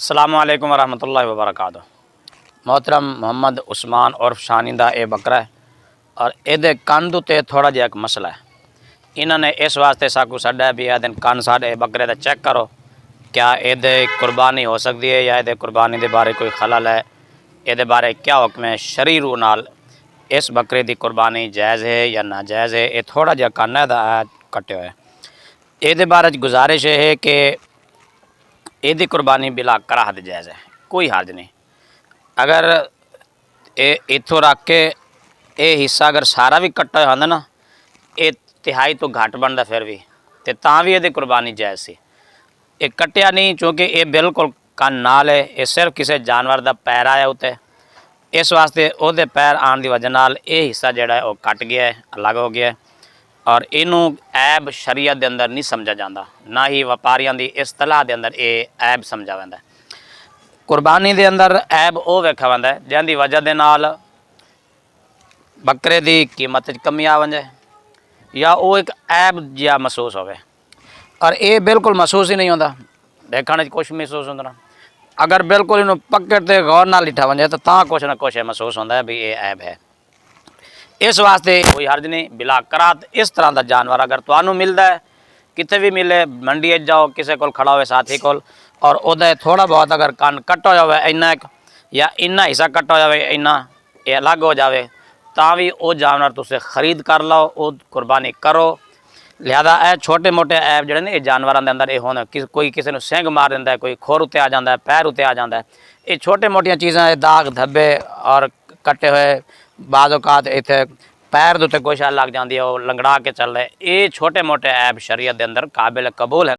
अस्सलामु अलैकुम वरहमतुल्लाहि वबरकातुहू। मोहतरम मोहम्मद उस्मान उर्फ शानी दा ये बकरा है और ये कंध उत्ते थोड़ा जिहा एक मसला है। इन्होंने इस वास्ते साकू सड्डा भी आ दिन कंध साढ़े बकरे का चेक करो, क्या ये कुर्बानी हो सकती है या ये कुर्बानी के बारे कोई खलल है, ये बारे क्या हुक्म है शरी रूह नाल, इस बकरे की कुर्बानी जायज़ है या नाजायज़ है। ये थोड़ा जिहा कन्न है कट्टे हुए। ये बारे गुजारिश है कि यदी कुर्बानी बिला कराहत जायज़ है, कोई हर्ज नहीं। अगर इतों रख के ये हिस्सा अगर सारा भी कट्टा होंदा ना, ये तिहाई तो घट बनता फिर भी, तो तां भी ये कुर्बानी जायज़ सी। ये कट्टिया नहीं क्योंकि ये बिल्कुल कन नाल है, ये सिर्फ किसी जानवर का पैर आया उत्ते, इस वास्ते उसदे पैर आने की वजह नाल ये हिस्सा जोड़ा है वह कट गया है, अलग हो गया है और इनू ऐब शरीयत के अंदर नहीं समझा जाता, ना ही व्यापारियों की इस्तलाह के अंदर ये ऐब समझा वैंदा है। कुर्बानी के अंदर ऐब वो वेखा वैंदा है जिंदी वजह के नाल बकरे की कीमत कमी आ वजे या वो एक ऐब जिहा महसूस होवे, और ये बिल्कुल महसूस ही नहीं होता, देखने कुछ महसूस होता ना। अगर बिल्कुल इन्हों पक्के ते गौर नाल लिठा वजे तो कुछ ना कुछ महसूस होता है भी ये ऐब है। इस वास्ते कोई हर्ज नहीं बिला करात। इस तरह का जानवर अगर तुहानू मिलता है, कितने भी मिले, मंडी जाओ किसी को खड़ा हो साथी को, और उदे थोड़ा बहुत अगर कन कट हो जाए इन्ना या इन्ना हिस्सा कट हो जाए, इन्ना ये अलग हो जाए, तो भी वो जानवर तुसे खरीद कर लो, वो कुर्बानी करो। लिहाजा ए छोटे मोटे ऐब जोड़े ने जानवरों के अंदर ये होने, कोई किसी को सिंग मार देंदा है, कोई खोर उत्ते आ जाता है, पैर उत्ते आ जाता है, ये छोटे मोटिया चीज़ां, दाग धब्बे और कट्टे हुए बाज़ औकात इत्थे पैर के उत्ते कोई शैल लग जाती है, वो लंगड़ा के चल रहे, ये छोटे मोटे ऐब शरीयत के अंदर काबिल कबूल है।